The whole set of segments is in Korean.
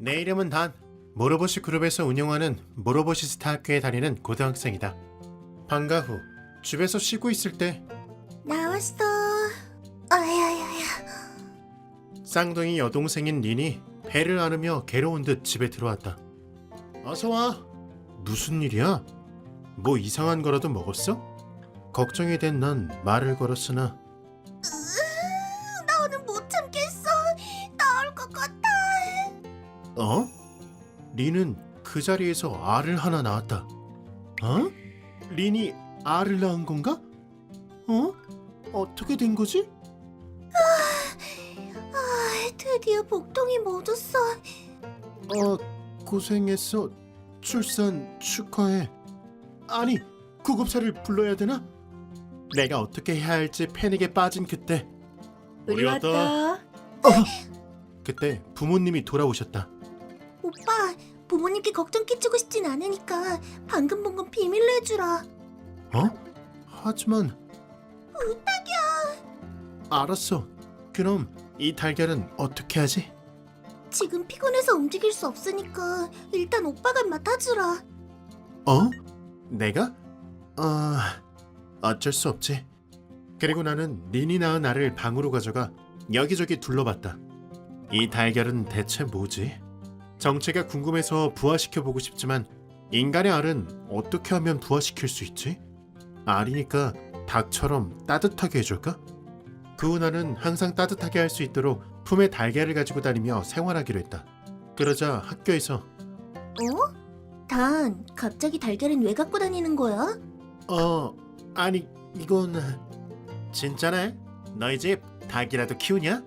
내 이름은 단. 모로보시 그룹에서 운영하는 모로보시스타 학교에 다니는 고등학생이다. 방과 후 집에서 쉬고 있을 때 나왔어. 아야야야. 쌍둥이 여동생인 린이 배를 안으며 괴로운 듯 집에 들어왔다. 어서 와. 무슨 일이야? 뭐 이상한 거라도 먹었어? 걱정이 된 난 말을 걸었으나 나는 못 참겠어. 나올 것 같아. 어? 린은 그 자리에서 알을 하나 낳았다. 어? 린이 알을 낳은 건가? 어? 어떻게 된 거지? 드디어 복통이 멎었어. 고생했어. 출산 축하해. 아니, 구급차를 불러야 되나? 내가 어떻게 해야 할지 패닉에 빠진 그때 우리 왔다. 그때 부모님이 돌아오셨다. 오빠, 부모님께 걱정 끼치고 싶진 않으니까 방금 본 건 비밀로 해주라. 하지만 부탁이야. 알았어. 그럼 이 달걀은 어떻게 하지? 지금 피곤해서 움직일 수 없으니까 일단 오빠가 맡아주라. 내가? 어쩔 수 없지. 그리고 나는 린이 낳은 알을 방으로 가져가 여기저기 둘러봤다. 이 달걀은 대체 뭐지? 정체가 궁금해서 부화시켜보고 싶지만 인간의 알은 어떻게 하면 부화시킬 수 있지? 알이니까 닭처럼 따뜻하게 해줄까? 그 후 나는 항상 따뜻하게 할 수 있도록 품에 달걀을 가지고 다니며 생활하기로 했다. 그러자 학교에서 단, 갑자기 달걀은 왜 갖고 다니는 거야? 아니 이건 진짜네? 너희 집 닭이라도 키우냐?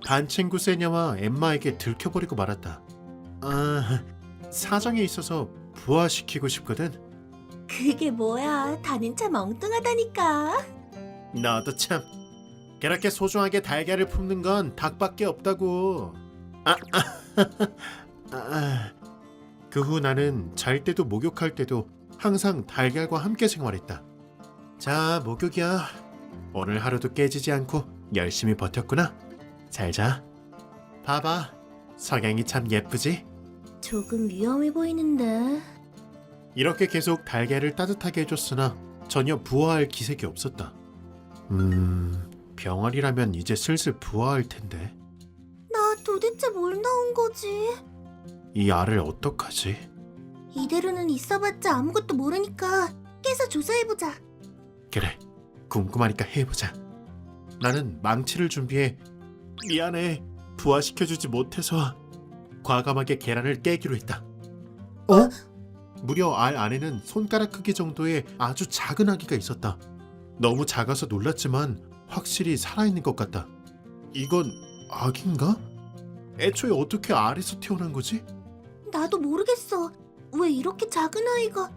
반 친구 세냐와 엠마에게 들켜버리고 말았다. 사정이 있어서 부화시키고 싶거든. 그게 뭐야? 다는 참 엉뚱하다니까. 너도 참 그렇게 소중하게 달걀을 품는 건 닭밖에 없다고. 그 후 나는 잘 때도 목욕할 때도 항상 달걀과 함께 생활했다. 자, 목욕이야. 오늘 하루도 깨지지 않고 열심히 버텼구나. 잘 자. 봐봐, 석양이 참 예쁘지? 조금 위험해 보이는데. 이렇게 계속 달걀을 따뜻하게 해줬으나 전혀 부화할 기색이 없었다. 병아리라면 이제 슬슬 부화할 텐데 나 도대체 뭘 넣은 거지? 이 알을 어떡하지? 이대로는 있어봤자 아무것도 모르니까 깨서 조사해보자. 그래, 궁금하니까 해보자. 나는 망치를 준비해 미안해, 부화시켜주지 못해서 과감하게 계란을 깨기로 했다. 무려 알 안에는 손가락 크기 정도의 아주 작은 아기가 있었다. 너무 작아서 놀랐지만 확실히 살아있는 것 같다. 이건 아기인가? 애초에 어떻게 알에서 태어난 거지? 나도 모르겠어. 왜 이렇게 작은 아이가...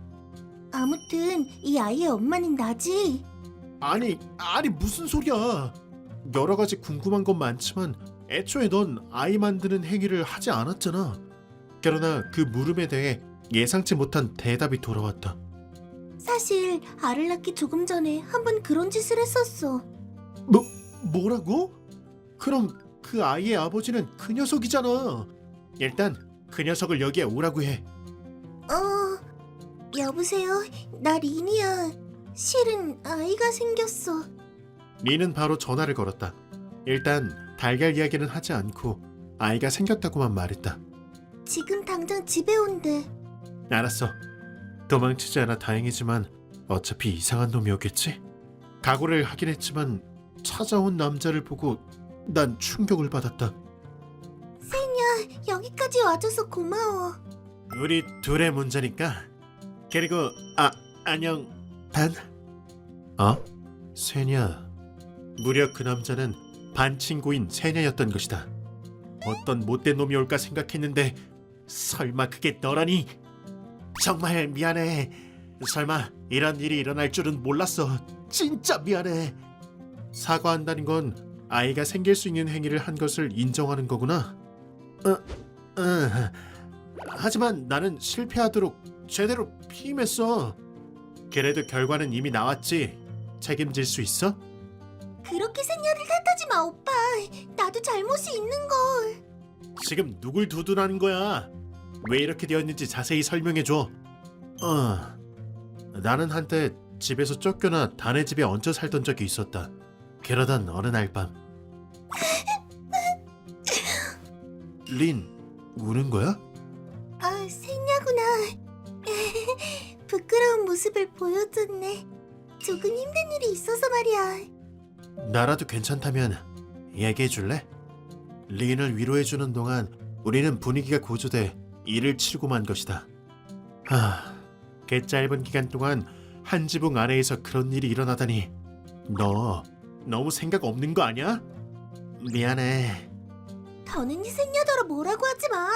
아무튼 이 아이의 엄마는 나지. 아니 무슨 소리야. 여러 가지 궁금한 건 많지만 애초에 넌 아이 만드는 행위를 하지 않았잖아. 그러나 그 물음에 대해 예상치 못한 대답이 돌아왔다. 사실 알을 낳기 조금 전에 한번 그런 짓을 했었어. 뭐라고? 그럼 그 아이의 아버지는 그 녀석이잖아. 일단 그 녀석을 여기에 오라고 해. 여보세요? 나 린이야. 실은 아이가 생겼어. 린은 바로 전화를 걸었다. 일단 달걀 이야기는 하지 않고 아이가 생겼다고만 말했다. 지금 당장 집에 온대. 알았어. 도망치지 않아 다행이지만 어차피 이상한 놈이었겠지? 각오를 하긴 했지만 찾아온 남자를 보고 난 충격을 받았다. 여기까지 와줘서 고마워. 우리 둘의 문제니까. 그리고 안녕 단. 세냐. 무려 그 남자는 반 친구인 세냐였던 것이다. 어떤 못된 놈이 올까 생각했는데 설마 그게 너라니? 정말 미안해. 설마 이런 일이 일어날 줄은 몰랐어. 진짜 미안해. 사과한다는 건 아이가 생길 수 있는 행위를 한 것을 인정하는 거구나. 하지만 나는 실패하도록 제대로 피임했어. 그래도 결과는 이미 나왔지. 책임질 수 있어? 그렇게 생년을 탓하지 마, 오빠. 나도 잘못이 있는 걸. 지금 누굴 두둔하는 거야? 왜 이렇게 되었는지 자세히 설명해 줘. 나는 한때 집에서 쫓겨나 다네 집에 얹혀 살던 적이 있었다. 그러던 어느 날 밤. 린, 우는 거야? 아, 생냐구나. 부끄러운 모습을 보여줬네. 조금 힘든 일이 있어서 말이야. 나라도 괜찮다면 얘기해 줄래? 린을 위로해 주는 동안 우리는 분위기가 고조돼 일을 치르고 만 것이다. 그 짧은 기간 동안 한 지붕 아래에서 그런 일이 일어나다니. 너 너무 생각 없는 거 아니야? 미안해. 더는 생냐더러 뭐라고 하지 마.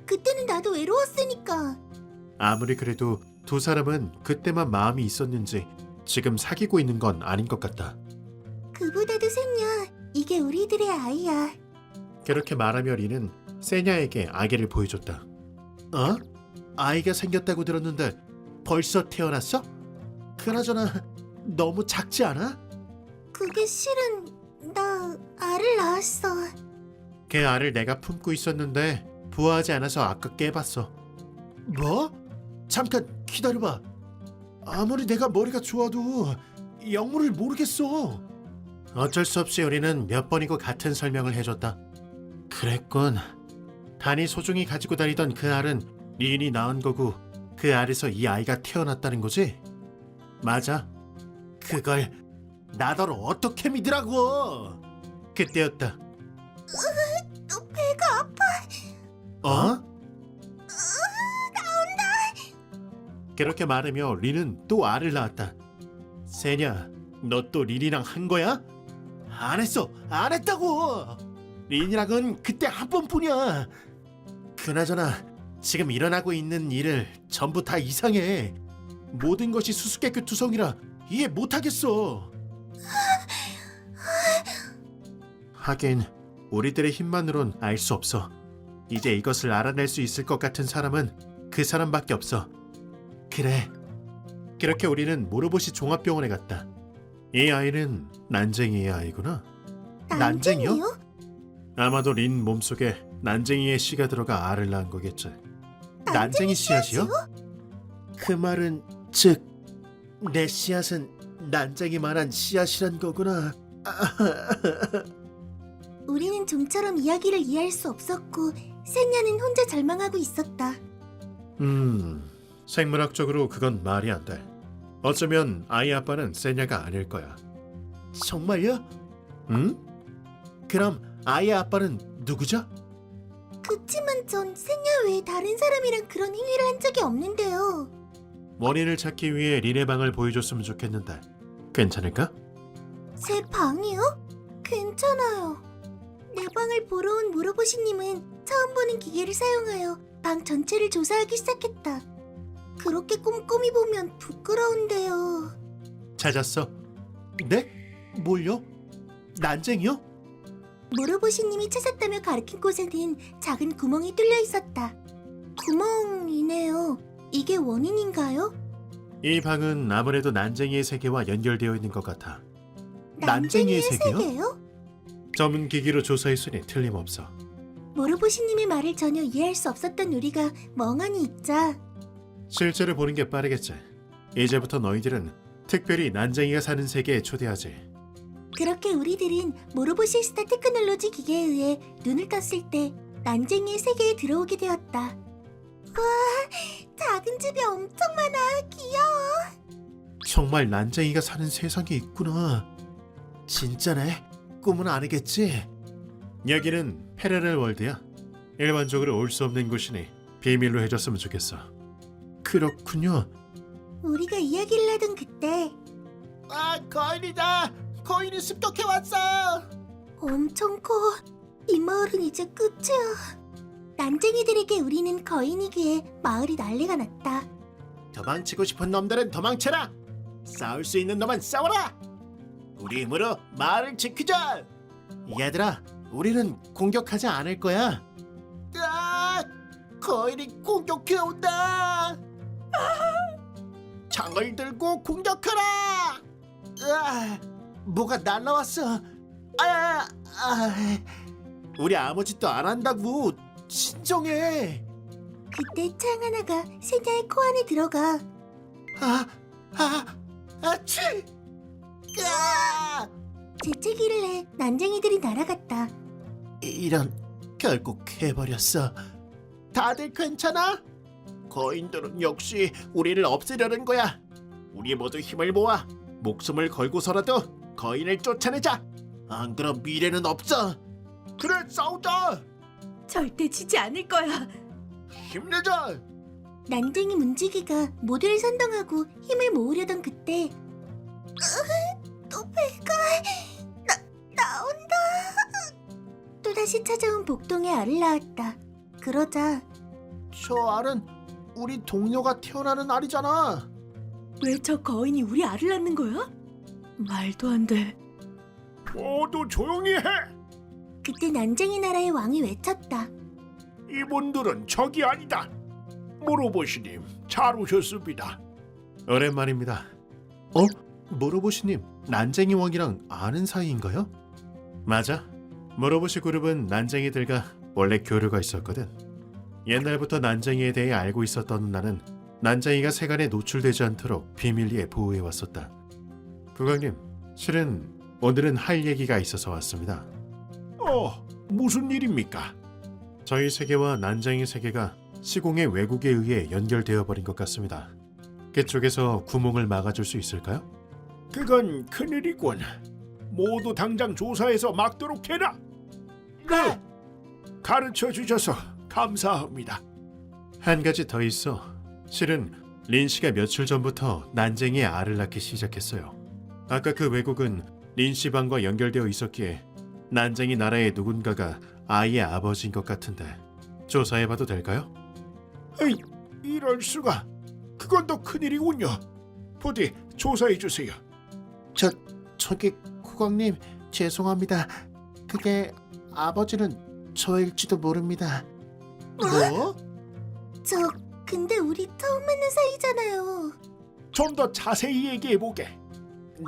그때는 나도 외로웠으니까. 아무리 그래도 두 사람은 그때만 마음이 있었는지 지금 사귀고 있는 건 아닌 것 같다. 그보다도 생냐, 이게 우리들의 아이야. 그렇게 말하며 린은 세냐에게 아기를 보여줬다. 어? 아이가 생겼다고 들었는데 벌써 태어났어? 그나저나 너무 작지 않아? 그게 실은 나 알을 낳았어. 그 알을 내가 품고 있었는데 부화하지 않아서 아까 깨봤어. 뭐? 잠깐 기다려봐. 아무리 내가 머리가 좋아도 영문을 모르겠어. 어쩔 수 없이 우리는 몇 번이고 같은 설명을 해줬다. 그랬군. 단이 소중히 가지고 다니던 그 알은 린이 낳은 거고 그 알에서 이 아이가 태어났다는 거지? 맞아. 그걸 나더러 어떻게 믿으라고? 그때였다. 배가 아파. 어? 그렇게 말하며 린은 또 알을 낳았다. 세냐, 너 또 린이랑 한 거야? 안 했어, 안 했다고. 린이랑은 그때 한 번뿐이야. 그나저나 지금 일어나고 있는 일을 전부 다 이상해. 모든 것이 수수께끼투성이라 이해 못하겠어. 하긴 우리들의 힘만으론 알 수 없어. 이제 이것을 알아낼 수 있을 것 같은 사람은 그 사람밖에 없어. 그래. 그렇게 우리는 모로보시 종합병원에 갔다. 이 아이는 난쟁이의 아이구나. 난쟁이요? 아마도 린 몸속에 난쟁이의 씨가 들어가 알을 낳은 거겠지. 난쟁이 씨앗이요? 그 말은 즉 내 씨앗은 난쟁이만한 씨앗이란 거구나. 우리는 좀처럼 이야기를 이해할 수 없었고 생냐는 혼자 절망하고 있었다. 생물학적으로 그건 말이 안 돼. 어쩌면 아이 아빠는 세냐가 아닐 거야. 정말요? 응? 그럼 아이의 아빠는 누구죠? 그치만 전 생냐 외에 다른 사람이랑 그런 행위를 한 적이 없는데요. 원인을 찾기 위해 린의 방을 보여줬으면 좋겠는데 괜찮을까? 제 방이요? 괜찮아요. 내 방을 보러 온 무로보시님은 처음 보는 기계를 사용하여 방 전체를 조사하기 시작했다. 그렇게 꼼꼼히 보면 부끄러운데요. 찾았어. 네? 뭘요? 난쟁이요? 무로보시님이 찾았다며 가리킨 곳에는 작은 구멍이 뚫려 있었다. 구멍이네요. 이게 원인인가요? 이 방은 아무래도 난쟁이의 세계와 연결되어 있는 것 같아. 난쟁이의 세계요? 세계요? 전문 기기로 조사했으니 틀림없어. 무로보시님의 말을 전혀 이해할 수 없었던 우리가 멍하니 있자. 실제로 보는 게 빠르겠지. 이제부터 너희들은 특별히 난쟁이가 사는 세계에 초대하지. 그렇게 우리들은 모로보시스타 테크놀로지 기계에 의해 눈을 떴을 때 난쟁이의 세계에 들어오게 되었다. 와, 작은 집이 엄청 많아. 귀여워. 정말 난쟁이가 사는 세상이 있구나. 진짜네? 꿈은 아니겠지? 여기는 페레렐 월드야. 일반적으로 올 수 없는 곳이니 비밀로 해줬으면 좋겠어. 그렇군요. 우리가 이야기를 하던 그때 거인이다! 거인이 습격해왔어! 엄청 커. 이 마을은 이제 끝이야. 난쟁이들에게 우리는 거인이기에 마을이 난리가 났다. 도망치고 싶은 놈들은 도망쳐라! 싸울 수 있는 놈은 싸워라! 우리 힘으로 마을을 지키자! 얘들아, 우리는 공격하지 않을 거야. 거인이 공격해온다! 창을 들고 공격하라! 뭐가 날라왔어. 우리 아무 짓도 안 한다고. 진정해. 그때 창 하나가 세냐의 코 안에 들어가. 아치! 으아! 재채기를 해 난쟁이들이 날아갔다. 이런, 결국 해버렸어. 다들 괜찮아? 거인들은 역시 우리를 없애려는 거야. 우리 모두 힘을 모아 목숨을 걸고서라도 거인을 쫓아내자. 안 그럼 미래는 없어. 그래, 싸우자. 절대 지지 않을 거야. 힘내자. 난쟁이 문지기가 모두를 선동하고 힘을 모으려던 그때 또 배가 나온다. 또다시 찾아온 복동의 알을 낳았다. 그러자 저 알은 우리 동료가 태어나는 알이잖아. 왜 저 거인이 우리 알을 낳는 거야? 말도 안 돼. 모두 조용히 해. 그때 난쟁이 나라의 왕이 외쳤다. 이분들은 적이 아니다. 모로보시님, 잘 오셨습니다. 오랜만입니다. 모로보시님, 난쟁이 왕이랑 아는 사이인가요? 맞아. 모로보시 그룹은 난쟁이들과 원래 교류가 있었거든. 옛날부터 난쟁이에 대해 알고 있었던 나는 난쟁이가 세간에 노출되지 않도록 비밀리에 보호해왔었다. 국왕님, 실은 오늘은 할 얘기가 있어서 왔습니다. 무슨 일입니까? 저희 세계와 난쟁이 세계가 시공의 왜곡에 의해 연결되어 버린 것 같습니다. 그쪽에서 구멍을 막아줄 수 있을까요? 그건 큰일이군. 모두 당장 조사해서 막도록 해라. 네. 가르쳐 주셔서 감사합니다. 한 가지 더 있어. 실은 린 씨가 며칠 전부터 난쟁이의 알을 낳기 시작했어요. 아까 그 왜곡은 린 씨 방과 연결되어 있었기에 난쟁이 나라의 누군가가 아이의 아버지인 것 같은데 조사해봐도 될까요? 에이, 이럴 수가. 그건 더 큰일이군요. 부디 조사해 주세요. 저기 국왕님, 죄송합니다. 그게 아버지는 저일지도 모릅니다. 뭐? 근데 우리 처음 만난 사이잖아요. 좀 더 자세히 얘기해 보게.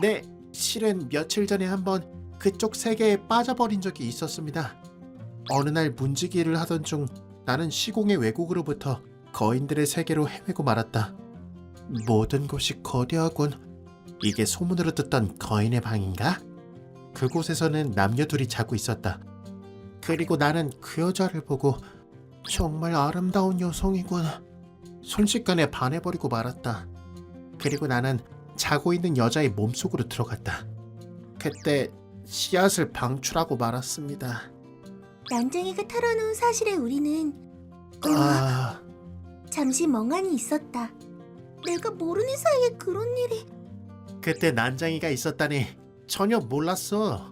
네, 실은 며칠 전에 한번 그쪽 세계에 빠져버린 적이 있었습니다. 어느 날 문지기를 하던 중 나는 시공의 왜곡으로부터 거인들의 세계로 헤매고 말았다. 모든 곳이 거대하군. 이게 소문으로 듣던 거인의 방인가? 그곳에서는 남녀 둘이 자고 있었다. 그리고 나는 그 여자를 보고 정말 아름다운 여성이군. 순식간에 반해버리고 말았다. 그리고 나는 자고 있는 여자의 몸속으로 들어갔다. 그때 씨앗을 방출하고 말았습니다. 난쟁이가 털어놓은 사실에 우리는 잠시 멍하니 있었다. 내가 모르는 사이에 그런 일이... 그때 난쟁이가 있었다니 전혀 몰랐어.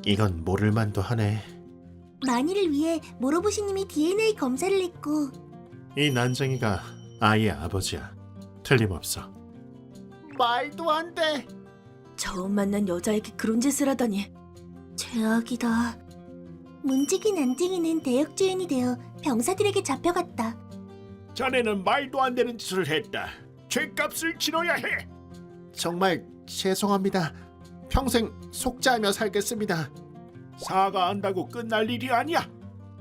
이건 모를만도 하네. 만일을 위해 모로보시님이 DNA 검사를 했고 이 난쟁이가 아이의 아버지야. 틀림없어. 말도 안 돼. 처음 만난 여자에게 그런 짓을 하다니. 죄악이다. 문지기 난쟁이는 대역죄인이 되어 병사들에게 잡혀갔다. 자네는 말도 안 되는 짓을 했다. 죄값을 치러야 해. 정말 죄송합니다. 평생 속죄하며 살겠습니다. 사과한다고 끝날 일이 아니야.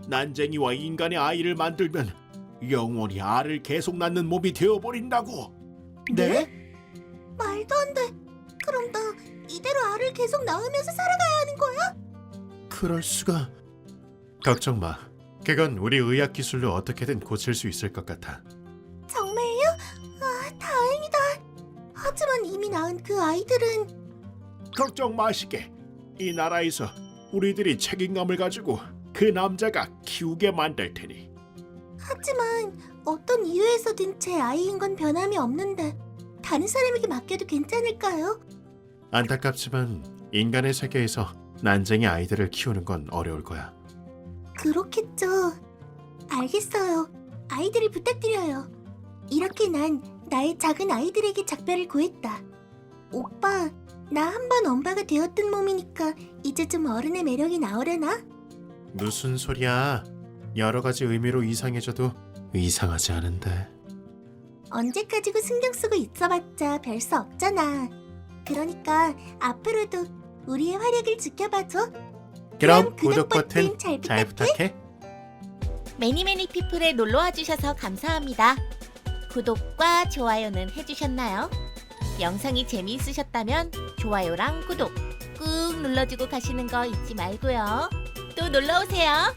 난쟁이와 인간의 아이를 만들면 영원히 알을 계속 낳는 몸이 되어버린다고. 네? 말도 안 돼. 그럼 나 이대로 알을 계속 낳으면서 살아가야 하는 거야? 그럴 수가. 걱정 마. 그건 우리 의학 기술로 어떻게든 고칠 수 있을 것 같아. 정말요? 다행이다. 하지만 이미 낳은 그 아이들은... 걱정 마시게. 이 나라에서 우리들이 책임감을 가지고 그 남자가 키우게 만들 테니. 하지만 어떤 이유에서든 제 아이인 건 변함이 없는데 다른 사람에게 맡겨도 괜찮을까요? 안타깝지만 인간의 세계에서 난쟁이 아이들을 키우는 건 어려울 거야. 그렇겠죠. 알겠어요. 아이들을 부탁드려요. 이렇게 난 나의 작은 아이들에게 작별을 구했다. 오빠, 나 한 번 엄마가 되었던 몸이니까 이제 좀 어른의 매력이 나오려나? 무슨 소리야. 여러 가지 의미로 이상해져도 이상하지 않은데. 언제까지고 신경 쓰고 있어봤자 별 수 없잖아. 그러니까 앞으로도 우리의 활약을 지켜봐줘. 그럼 구독 버튼 버튼 잘 부탁해. 매니매니 피플에 놀러와 주셔서 감사합니다. 구독과 좋아요는 해주셨나요? 영상이 재미있으셨다면 좋아요랑 구독 꾹 눌러주고 가시는 거 잊지 말고요. 또 놀러오세요.